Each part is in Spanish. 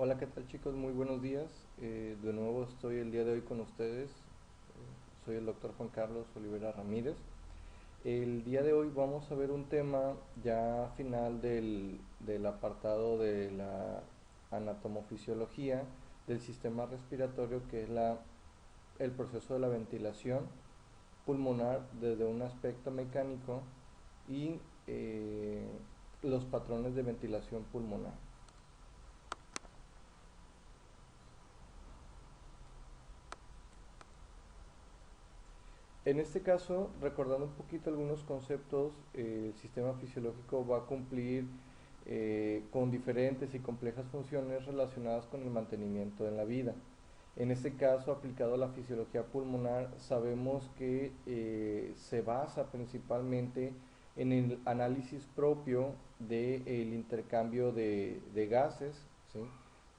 Hola, ¿qué tal chicos? Muy buenos días. De nuevo estoy el día de hoy con ustedes. Soy el doctor Juan Carlos Olivera Ramírez. El día de hoy vamos a ver un tema ya final del apartado de la anatomofisiología del sistema respiratorio, que es el proceso de la ventilación pulmonar desde un aspecto mecánico y los patrones de ventilación pulmonar. En este caso, recordando un poquito algunos conceptos, el sistema fisiológico va a cumplir con diferentes y complejas funciones relacionadas con el mantenimiento en la vida. En este caso, aplicado a la fisiología pulmonar, sabemos que se basa principalmente en el análisis propio del intercambio de gases, ¿sí?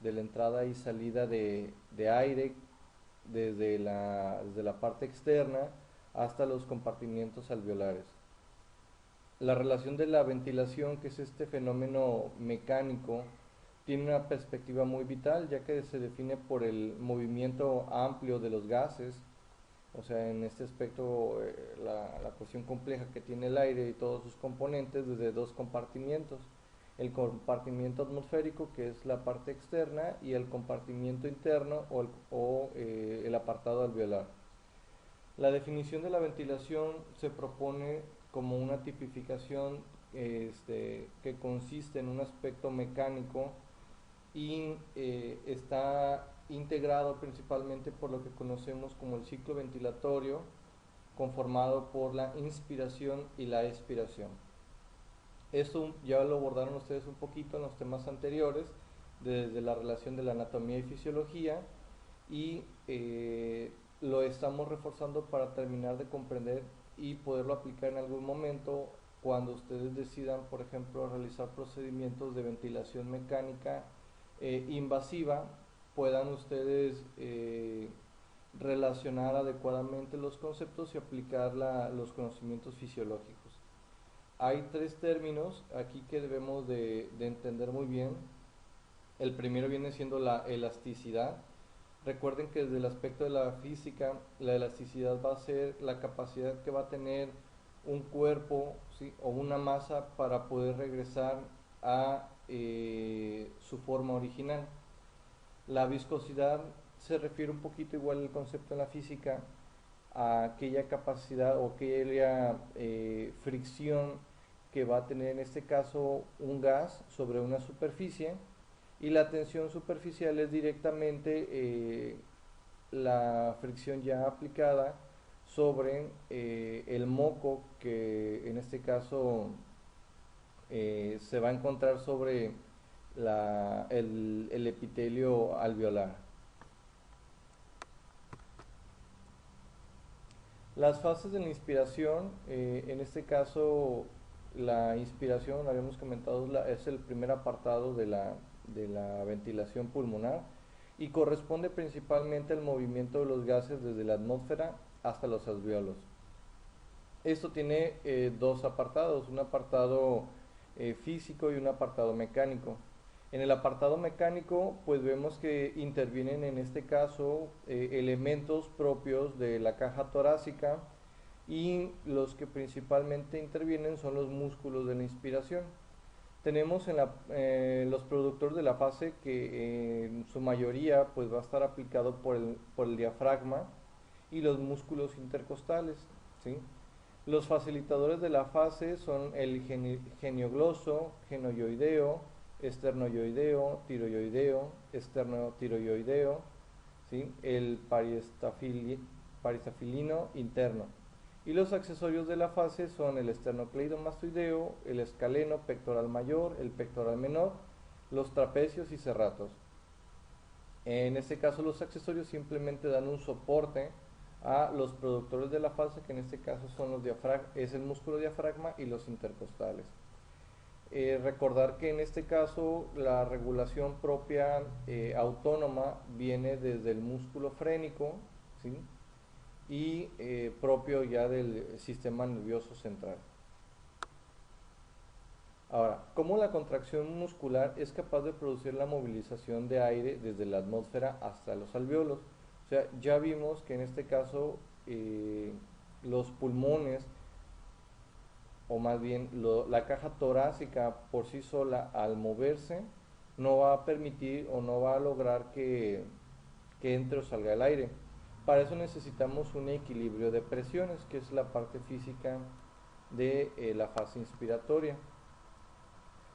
De la entrada y salida de aire desde la parte externa hasta los compartimientos alveolares. La relación de la ventilación, que es este fenómeno mecánico, tiene una perspectiva muy vital, ya que se define por el movimiento amplio de los gases. O sea, en este aspecto, la cuestión compleja que tiene el aire y todos sus componentes desde dos compartimientos: el compartimiento atmosférico, que es la parte externa, y el compartimiento interno el apartado alveolar. La definición de la ventilación se propone como una tipificación que consiste en un aspecto mecánico y está integrado principalmente por lo que conocemos como el ciclo ventilatorio, conformado por la inspiración y la expiración. Esto ya lo abordaron ustedes un poquito en los temas anteriores, desde la relación de la anatomía y fisiología, y lo estamos reforzando para terminar de comprender y poderlo aplicar en algún momento cuando ustedes decidan, por ejemplo, realizar procedimientos de ventilación mecánica invasiva, puedan ustedes relacionar adecuadamente los conceptos y aplicar los conocimientos fisiológicos. Hay tres términos aquí que debemos de entender muy bien. El primero viene siendo la elasticidad. Recuerden que desde el aspecto de la física, la elasticidad va a ser la capacidad que va a tener un cuerpo, ¿sí? O una masa para poder regresar a su forma original. La viscosidad se refiere un poquito igual al concepto en la física, a aquella capacidad o aquella fricción que va a tener en este caso un gas sobre una superficie, y la tensión superficial es directamente la fricción ya aplicada sobre el moco, que en este caso se va a encontrar sobre el epitelio alveolar. Las fases de la inspiración, en este caso la inspiración, habíamos comentado, es el primer apartado de la ventilación pulmonar y corresponde principalmente al movimiento de los gases desde la atmósfera hasta los alveolos. Esto tiene dos apartados, un apartado físico y un apartado mecánico. En el apartado mecánico, pues vemos que intervienen en este caso elementos propios de la caja torácica, y los que principalmente intervienen son los músculos de la inspiración. Tenemos los productores de la fase, que en su mayoría pues va a estar aplicado por el diafragma y los músculos intercostales, ¿sí? Los facilitadores de la fase son el geniogloso, genoyoideo, esternoyoideo, tiroyoideo, esternotiroyoideo, ¿sí? El paristafilino interno. Y los accesorios de la fase son el esternocleidomastoideo, el escaleno pectoral mayor, el pectoral menor, los trapecios y serratos. En este caso, los accesorios simplemente dan un soporte a los productores de la fase, que en este caso son es el músculo diafragma y los intercostales. Recordar que en este caso la regulación propia autónoma viene desde el músculo frénico, ¿sí? Y propio ya del sistema nervioso central. Ahora, ¿cómo la contracción muscular es capaz de producir la movilización de aire desde la atmósfera hasta los alvéolos? O sea, ya vimos que en este caso los pulmones, o más bien la caja torácica por sí sola, al moverse, no va a permitir o no va a lograr que entre o salga el aire. Para eso necesitamos un equilibrio de presiones, que es la parte física de la fase inspiratoria.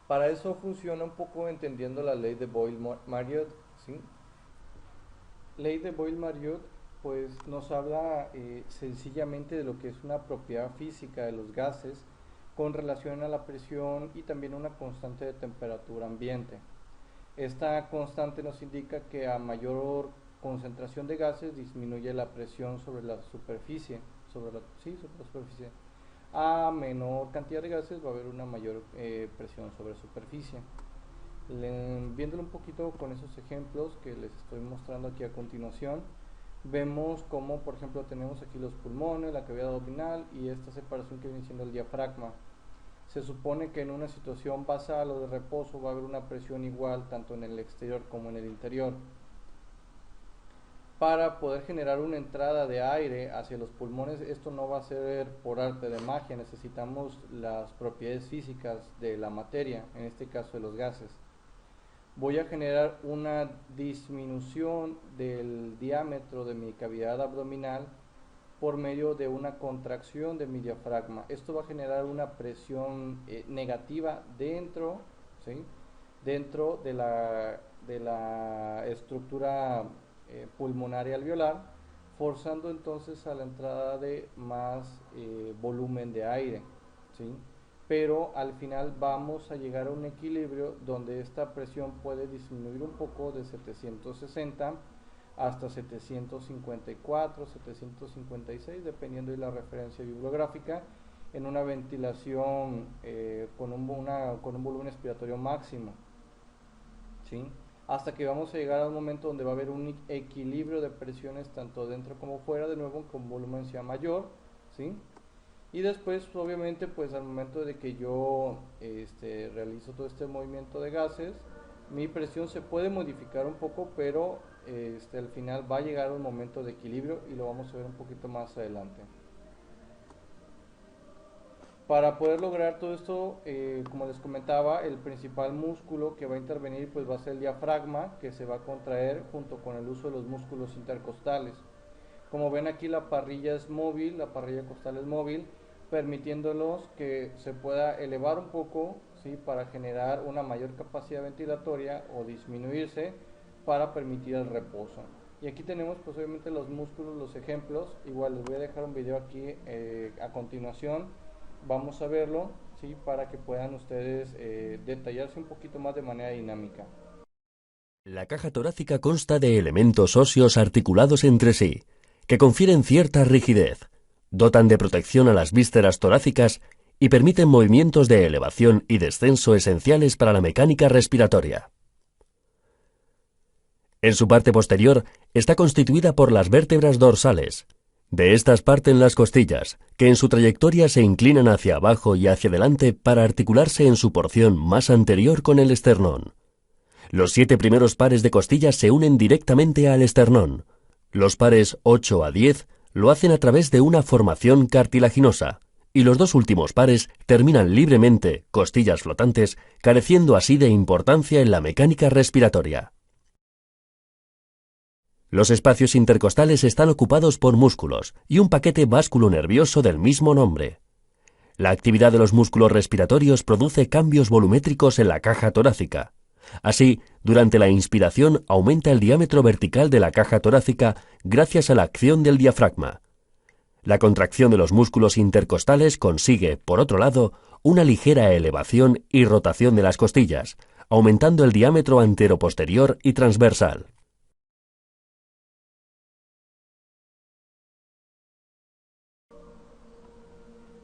Para eso funciona un poco entendiendo la ley de Boyle-Marriott, ¿sí? Ley de Boyle-Marriott pues nos habla sencillamente de lo que es una propiedad física de los gases con relación a la presión y también una constante de temperatura ambiente. Esta constante nos indica que a mayor concentración de gases disminuye la presión sobre la superficie, sobre la superficie. A menor cantidad de gases va a haber una mayor presión sobre superficie. Viéndolo un poquito con esos ejemplos que les estoy mostrando aquí a continuación, vemos como por ejemplo tenemos aquí los pulmones, la cavidad abdominal y esta separación que viene siendo el diafragma. Se supone que en una situación basal o de reposo va a haber una presión igual tanto en el exterior como en el interior. Para poder generar una entrada de aire hacia los pulmones, esto no va a ser por arte de magia, necesitamos las propiedades físicas de la materia, en este caso de los gases. Voy a generar una disminución del diámetro de mi cavidad abdominal por medio de una contracción de mi diafragma. Esto va a generar una presión negativa dentro, ¿sí? Dentro de la estructura pulmonar y alveolar, forzando entonces a la entrada de más volumen de aire, ¿sí? Pero al final vamos a llegar a un equilibrio donde esta presión puede disminuir un poco de 760 hasta 754, 756, dependiendo de la referencia bibliográfica, en una ventilación con un volumen expiratorio máximo, ¿sí? Hasta que vamos a llegar a un momento donde va a haber un equilibrio de presiones tanto dentro como fuera, de nuevo con volumen sea mayor, ¿sí? Y después, obviamente, pues al momento de que yo realizo todo este movimiento de gases, mi presión se puede modificar un poco, pero al final va a llegar un momento de equilibrio y lo vamos a ver un poquito más adelante. Para poder lograr todo esto, como les comentaba, el principal músculo que va a intervenir pues va a ser el diafragma, que se va a contraer junto con el uso de los músculos intercostales. Como ven aquí la parrilla es móvil, la parrilla costal es móvil, permitiéndolos que se pueda elevar un poco, ¿sí? Para generar una mayor capacidad ventilatoria o disminuirse para permitir el reposo. Y aquí tenemos pues obviamente los músculos, los ejemplos. Igual les voy a dejar un video aquí a continuación. Vamos a verlo, ¿sí? Para que puedan ustedes detallarse un poquito más de manera dinámica. La caja torácica consta de elementos óseos articulados entre sí, que confieren cierta rigidez, dotan de protección a las vísceras torácicas y permiten movimientos de elevación y descenso esenciales para la mecánica respiratoria. En su parte posterior está constituida por las vértebras dorsales. De estas parten las costillas, que en su trayectoria se inclinan hacia abajo y hacia adelante para articularse en su porción más anterior con el esternón. Los 7 primeros pares de costillas se unen directamente al esternón. Los pares 8 a 10 lo hacen a través de una formación cartilaginosa, y los 2 últimos pares terminan libremente, costillas flotantes, careciendo así de importancia en la mecánica respiratoria. Los espacios intercostales están ocupados por músculos y un paquete vasculonervioso del mismo nombre. La actividad de los músculos respiratorios produce cambios volumétricos en la caja torácica. Así, durante la inspiración aumenta el diámetro vertical de la caja torácica gracias a la acción del diafragma. La contracción de los músculos intercostales consigue, por otro lado, una ligera elevación y rotación de las costillas, aumentando el diámetro anteroposterior y transversal.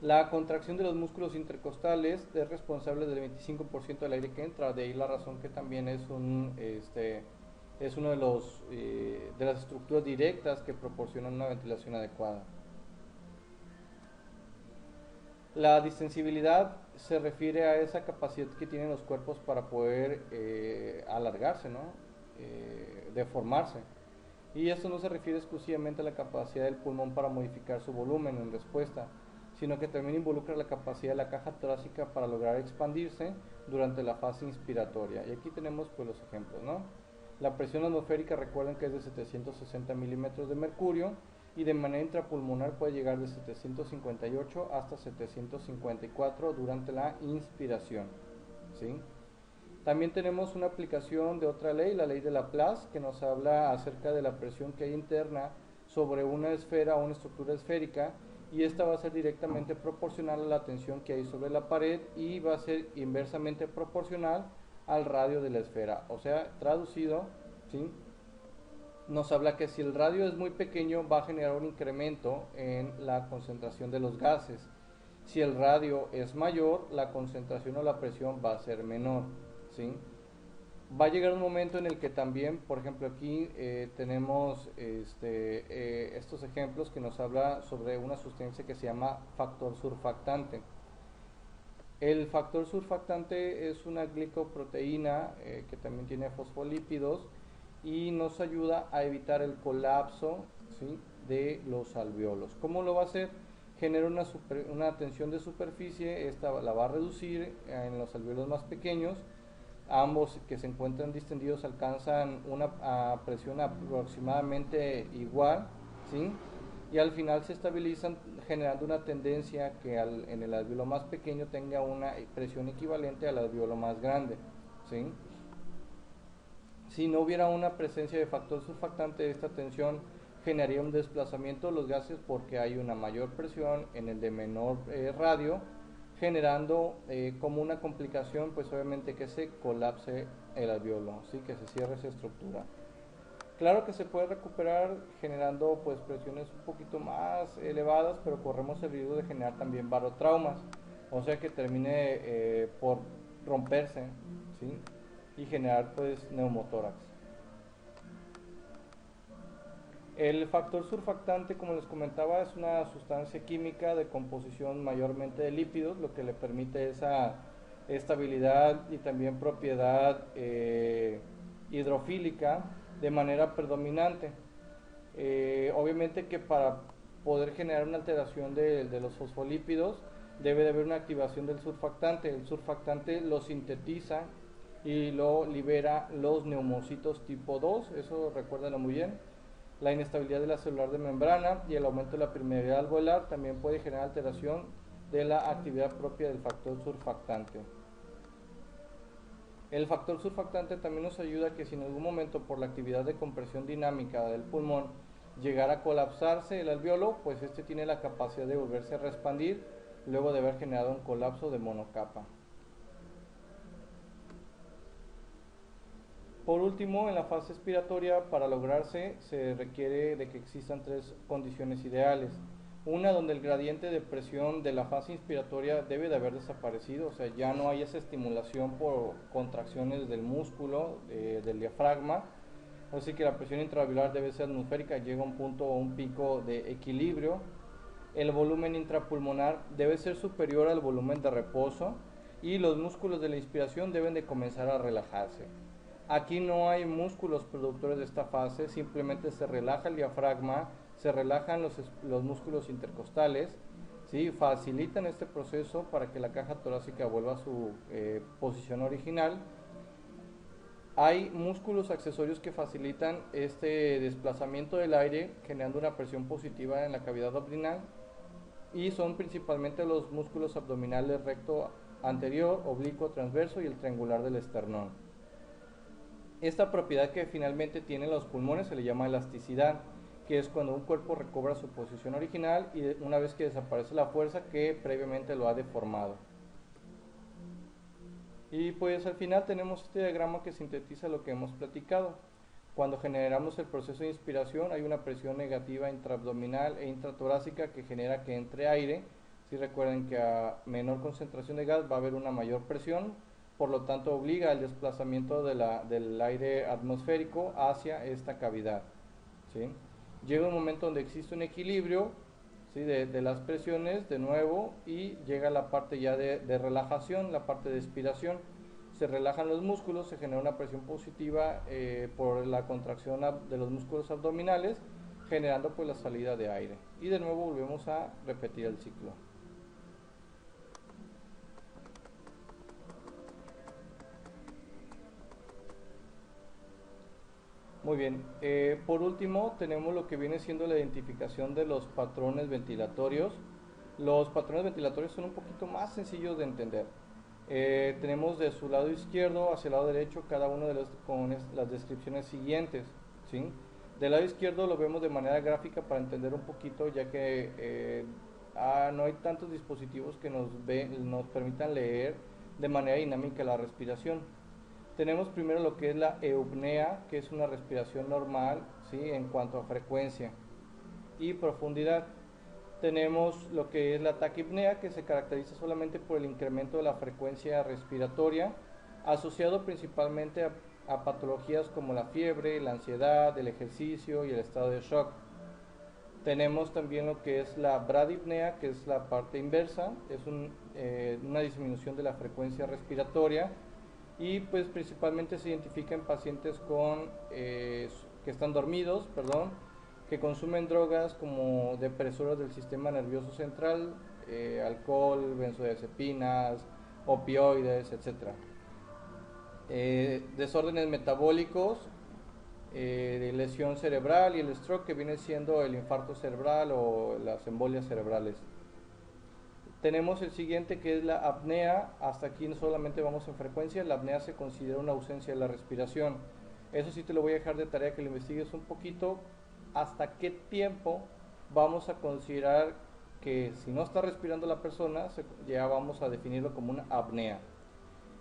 La contracción de los músculos intercostales es responsable del 25% del aire que entra, de ahí la razón que también es uno de las estructuras directas que proporcionan una ventilación adecuada. La distensibilidad se refiere a esa capacidad que tienen los cuerpos para poder alargarse, ¿no? Deformarse. Y esto no se refiere exclusivamente a la capacidad del pulmón para modificar su volumen en respuesta, sino que también involucra la capacidad de la caja torácica para lograr expandirse durante la fase inspiratoria. Y aquí tenemos pues los ejemplos, ¿no? La presión atmosférica, recuerden que es de 760 milímetros de mercurio, y de manera intrapulmonar puede llegar de 758 hasta 754 durante la inspiración, ¿sí? También tenemos una aplicación de otra ley, la ley de Laplace, que nos habla acerca de la presión que hay interna sobre una esfera o una estructura esférica, y esta va a ser directamente proporcional a la tensión que hay sobre la pared y va a ser inversamente proporcional al radio de la esfera. O sea, traducido, ¿sí? Nos habla que si el radio es muy pequeño va a generar un incremento en la concentración de los gases. Si el radio es mayor, la concentración o la presión va a ser menor, ¿sí? Va a llegar un momento en el que también, por ejemplo, aquí tenemos estos ejemplos que nos habla sobre una sustancia que se llama factor surfactante. El factor surfactante es una glicoproteína que también tiene fosfolípidos y nos ayuda a evitar el colapso, ¿sí?, de los alvéolos. ¿Cómo lo va a hacer? Genera una tensión de superficie, esta la va a reducir en los alvéolos más pequeños. Ambos que se encuentran distendidos alcanzan una presión aproximadamente igual, ¿sí? Y al final se estabilizan generando una tendencia que en el alvéolo más pequeño tenga una presión equivalente al alvéolo más grande, ¿sí? Si no hubiera una presencia de factor surfactante, esta tensión generaría un desplazamiento de los gases porque hay una mayor presión en el de menor radio, generando como una complicación pues obviamente que se colapse el alvéolo, ¿sí?, que se cierre esa estructura. Claro que se puede recuperar generando pues presiones un poquito más elevadas, pero corremos el riesgo de generar también barotraumas, o sea que termine por romperse, ¿sí?, y generar pues neumotórax. El factor surfactante, como les comentaba, es una sustancia química de composición mayormente de lípidos, lo que le permite esa estabilidad y también propiedad hidrofílica de manera predominante. Obviamente que para poder generar una alteración de los fosfolípidos debe de haber una activación del surfactante. El surfactante lo sintetiza y lo libera los neumocitos tipo 2, eso recuérdenlo muy bien. La inestabilidad de la celular de membrana y el aumento de la permeabilidad alveolar también puede generar alteración de la actividad propia del factor surfactante. El factor surfactante también nos ayuda a que si en algún momento por la actividad de compresión dinámica del pulmón llegara a colapsarse el alvéolo, pues este tiene la capacidad de volverse a reexpandir luego de haber generado un colapso de monocapa. Por último, en la fase expiratoria, para lograrse, se requiere de que existan tres condiciones ideales. Una, donde el gradiente de presión de la fase inspiratoria debe de haber desaparecido, o sea, ya no hay esa estimulación por contracciones del músculo, del diafragma, así que la presión intraalveolar debe ser atmosférica, llega a un punto o un pico de equilibrio. El volumen intrapulmonar debe ser superior al volumen de reposo y los músculos de la inspiración deben de comenzar a relajarse. Aquí no hay músculos productores de esta fase, simplemente se relaja el diafragma, se relajan los músculos intercostales, ¿sí?, facilitan este proceso para que la caja torácica vuelva a su posición original. Hay músculos accesorios que facilitan este desplazamiento del aire, generando una presión positiva en la cavidad abdominal, y son principalmente los músculos abdominales recto anterior, oblicuo transverso y el triangular del esternón. Esta propiedad que finalmente tienen los pulmones se le llama elasticidad, que es cuando un cuerpo recobra su posición original y una vez que desaparece la fuerza que previamente lo ha deformado. Y pues al final tenemos este diagrama que sintetiza lo que hemos platicado. Cuando generamos el proceso de inspiración hay una presión negativa intraabdominal e intratorácica que genera que entre aire. Si recuerden que a menor concentración de gas va a haber una mayor presión, por lo tanto obliga al desplazamiento del aire atmosférico hacia esta cavidad, ¿sí? Llega un momento donde existe un equilibrio, ¿sí? De las presiones de nuevo, y llega la parte ya de relajación, la parte de expiración. Se relajan los músculos, se genera una presión positiva por la contracción de los músculos abdominales, generando pues la salida de aire, y de nuevo volvemos a repetir el ciclo. Muy bien, por último tenemos lo que viene siendo la identificación de los patrones ventilatorios. Los patrones ventilatorios son un poquito más sencillos de entender. Tenemos de su lado izquierdo hacia el lado derecho cada uno de los con las descripciones siguientes, ¿sí? Del lado izquierdo lo vemos de manera gráfica para entender un poquito, ya que no hay tantos dispositivos que nos permitan leer de manera dinámica la respiración. Tenemos primero lo que es la eupnea, que es una respiración normal, ¿sí? En cuanto a frecuencia y profundidad. Tenemos lo que es la taquipnea, que se caracteriza solamente por el incremento de la frecuencia respiratoria, asociado principalmente a patologías como la fiebre, la ansiedad, el ejercicio y el estado de shock. Tenemos también lo que es la bradipnea, que es la parte inversa, es una disminución de la frecuencia respiratoria, y pues principalmente se identifica en pacientes que están dormidos, perdón, que consumen drogas como depresoras del sistema nervioso central, alcohol, benzodiazepinas, opioides, etc. Desórdenes metabólicos, lesión cerebral y el stroke, que viene siendo el infarto cerebral o las embolias cerebrales. Tenemos el siguiente, que es la apnea. Hasta aquí no solamente vamos en frecuencia. La apnea se considera una ausencia de la respiración. Eso sí te lo voy a dejar de tarea, que lo investigues un poquito. ¿Hasta qué tiempo vamos a considerar que si no está respirando la persona, ya vamos a definirlo como una apnea?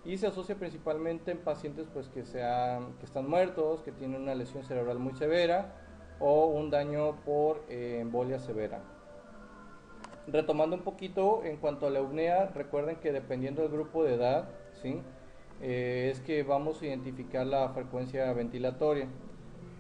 Y se asocia principalmente en pacientes pues, que están muertos, que tienen una lesión cerebral muy severa o un daño por embolia severa. Retomando un poquito en cuanto a la eupnea, recuerden que dependiendo del grupo de edad, ¿sí? Es que vamos a identificar la frecuencia ventilatoria.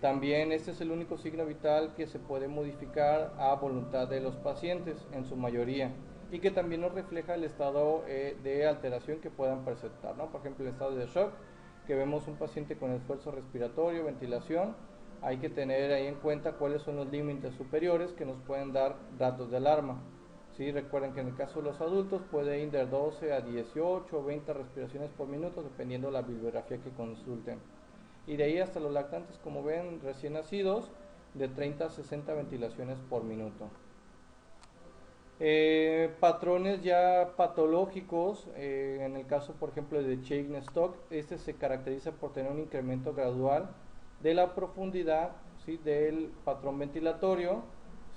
También este es el único signo vital que se puede modificar a voluntad de los pacientes en su mayoría, y que también nos refleja el estado de alteración que puedan presentar, ¿no? Por ejemplo, el estado de shock, que vemos un paciente con esfuerzo respiratorio, ventilación. Hay que tener ahí en cuenta cuáles son los límites superiores que nos pueden dar datos de alarma. ¿Sí? Recuerden que en el caso de los adultos puede ir de 12 a 18 o 20 respiraciones por minuto, dependiendo de la bibliografía que consulten. Y de ahí hasta los lactantes, como ven, recién nacidos, de 30 a 60 ventilaciones por minuto. Patrones ya patológicos, en el caso por ejemplo de Cheyne-Stokes, este se caracteriza por tener un incremento gradual de la profundidad, ¿sí? Del patrón ventilatorio.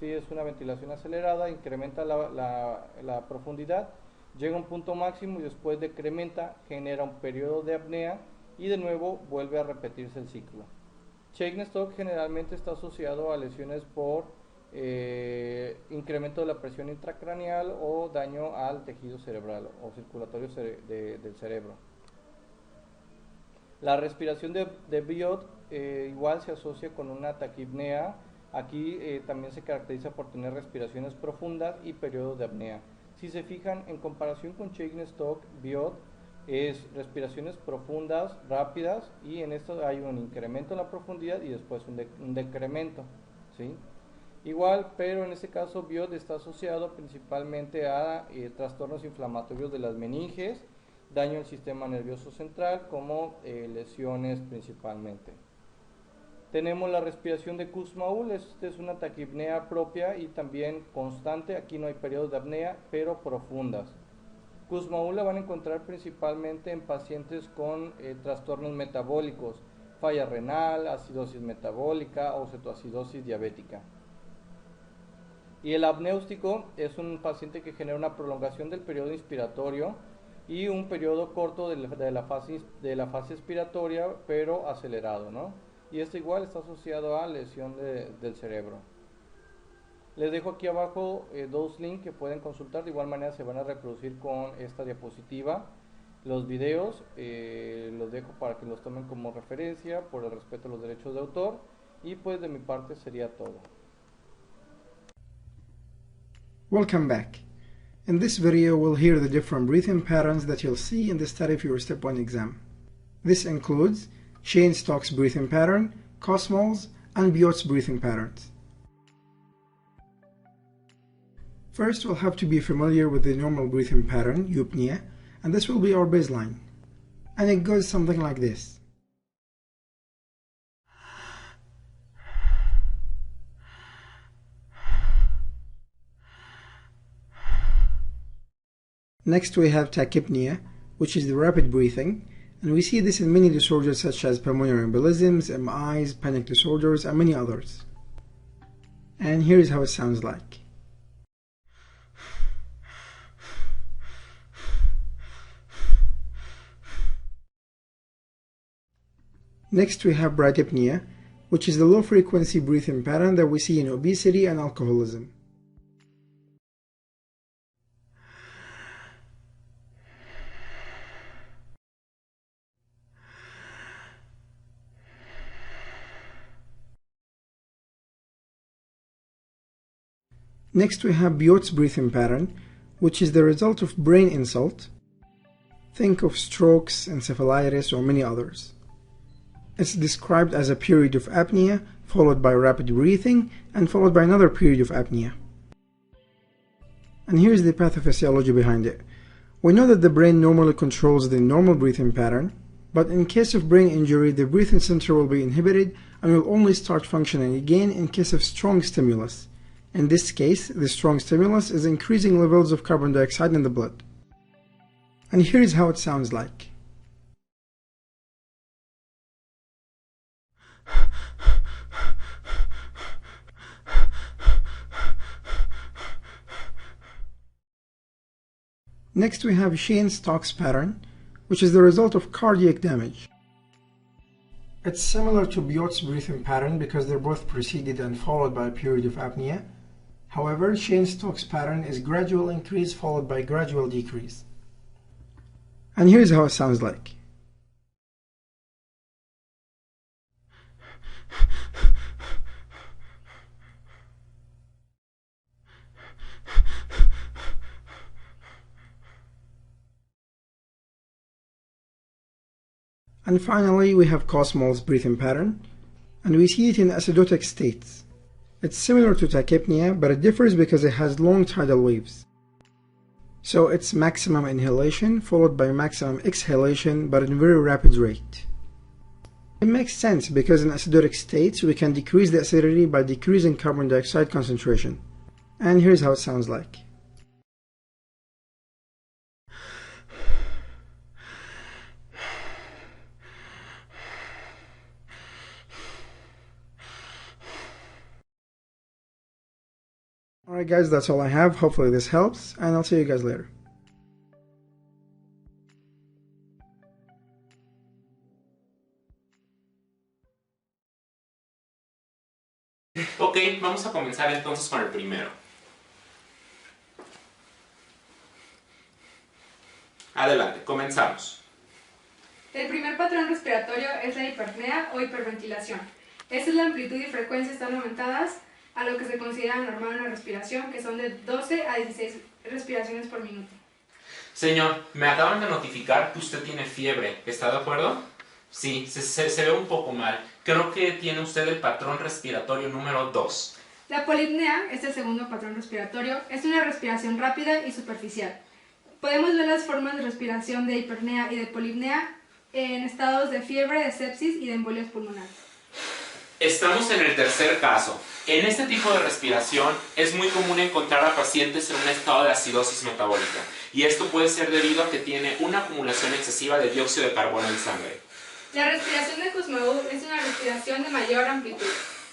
Sí, es una ventilación acelerada, incrementa la profundidad, llega a un punto máximo y después decrementa, genera un periodo de apnea y de nuevo vuelve a repetirse el ciclo. Cheyne-Stokes generalmente está asociado a lesiones por incremento de la presión intracraneal o daño al tejido cerebral o circulatorio del cerebro. La respiración de Biot igual se asocia con una taquipnea. Aquí también se caracteriza por tener respiraciones profundas y periodos de apnea. Si se fijan, en comparación con Cheyne-Stokes, Biot es respiraciones profundas, rápidas, y en esto hay un incremento en la profundidad y después un decremento, ¿sí? Igual, pero en este caso Biot está asociado principalmente a trastornos inflamatorios de las meninges, daño al sistema nervioso central, como lesiones principalmente. Tenemos la respiración de Kussmaul. Esta es una taquipnea propia y también constante. Aquí no hay periodos de apnea, pero profundas. Kussmaul la van a encontrar principalmente en pacientes con trastornos metabólicos, falla renal, acidosis metabólica o cetoacidosis diabética. Y el apnéustico es un paciente que genera una prolongación del periodo inspiratorio y un periodo corto de la fase expiratoria, pero acelerado, ¿no? Y esto igual está asociado a lesión del cerebro. Les dejo aquí abajo dos links que pueden consultar. De igual manera se van a reproducir con esta diapositiva los videos. Los dejo para que los tomen como referencia por el respeto a los derechos de autor. Y pues de mi parte sería todo. Welcome back. In this video we'll hear the different breathing patterns that you'll see in the study for your Step 1 exam. This includes Cheyne-Stokes breathing pattern, Kussmaul's, and Biot's breathing patterns. First we'll have to be familiar with the normal breathing pattern, eupnea, and this will be our baseline. And it goes something like this. Next we have tachypnea, which is the rapid breathing, and we see this in many disorders such as pulmonary embolisms, MIs, panic disorders, and many others. And here's how it sounds like. Next we have bradypnea, which is the low frequency breathing pattern that we see in obesity and alcoholism. Next we have Biot's breathing pattern, which is the result of brain insult. Think of strokes, encephalitis, or many others. It's described as a period of apnea, followed by rapid breathing, and followed by another period of apnea. And here's the pathophysiology behind it. We know that the brain normally controls the normal breathing pattern, but in case of brain injury, the breathing center will be inhibited and will only start functioning again in case of strong stimulus. In this case, the strong stimulus is increasing levels of carbon dioxide in the blood. And here's how it sounds like. Next we have Cheyne-Stokes pattern, which is the result of cardiac damage. It's similar to Biot's breathing pattern because they're both preceded and followed by a period of apnea. However, Cheyne-Stokes pattern is gradual increase followed by gradual decrease. And here's how it sounds like. And finally, we have Kussmaul's breathing pattern, and we see it in acidotic states. It's similar to tachypnea, but it differs because it has long tidal waves. So it's maximum inhalation followed by maximum exhalation, but in very rapid rate. It makes sense because in acidotic states we can decrease the acidity by decreasing carbon dioxide concentration. And here's how it sounds like. Alright guys, that's all I have. Hopefully this helps, and I'll see you guys later. Ok, vamos a comenzar entonces con el primero. Adelante, comenzamos. El primer patrón respiratorio es la hiperpnea o hiperventilación. Esta es la amplitud y frecuencia están aumentadas a lo que se considera normal en una respiración, que son de 12 a 16 respiraciones por minuto. Señor, me acaban de notificar que usted tiene fiebre. ¿Está de acuerdo? Sí, se ve un poco mal. Creo que tiene usted el patrón respiratorio número 2. La polipnea, este segundo patrón respiratorio, es una respiración rápida y superficial. Podemos ver las formas de respiración de hiperpnea y de polipnea en estados de fiebre, de sepsis y de embolias pulmonares. Estamos en el tercer caso. En este tipo de respiración es muy común encontrar a pacientes en un estado de acidosis metabólica, y esto puede ser debido a que tiene una acumulación excesiva de dióxido de carbono en sangre. La respiración de Kussmaul es una respiración de mayor amplitud.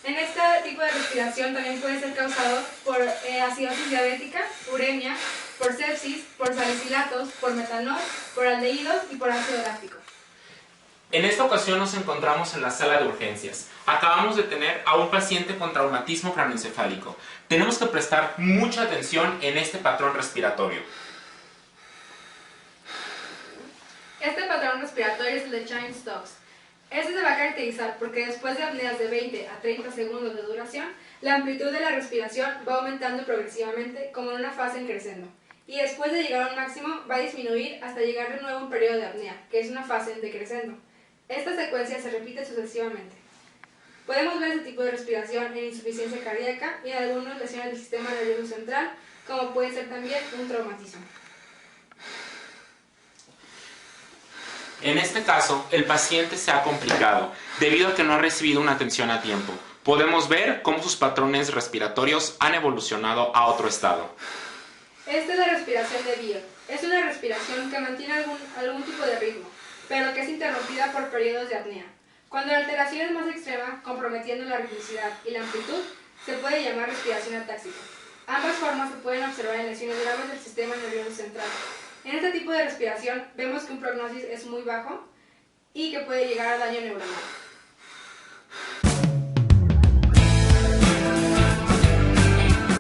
En este tipo de respiración también puede ser causado por acidosis diabética, uremia, por sepsis, por salicilatos, por metanol, por aldehídos y por ácido láctico. En esta ocasión nos encontramos en la sala de urgencias. Acabamos de tener a un paciente con traumatismo craneoencefálico. Tenemos que prestar mucha atención en este patrón respiratorio. Este patrón respiratorio es el de Cheyne-Stokes. Este se va a caracterizar porque después de apneas de 20 a 30 segundos de duración, La amplitud de la respiración va aumentando progresivamente como en una fase en crescendo, y después de llegar a un máximo va a disminuir hasta llegar de nuevo a un periodo de apnea, que es una fase en decrescendo. Esta secuencia se repite sucesivamente. Podemos ver este tipo de respiración en insuficiencia cardíaca y en algunas lesiones del sistema nervioso central, como puede ser también un traumatismo. En este caso, el paciente se ha complicado debido a que no ha recibido una atención a tiempo. Podemos ver cómo sus patrones respiratorios han evolucionado a otro estado. Esta es la respiración de Biot. Es una respiración que mantiene algún tipo de ritmo, pero que es interrumpida por periodos de apnea. Cuando la alteración es más extrema, comprometiendo la ritmicidad y la amplitud, se puede llamar respiración atáxica. Ambas formas se pueden observar en lesiones graves del sistema nervioso central. En este tipo de respiración vemos que un prognosis es muy bajo y que puede llegar a daño neuronal.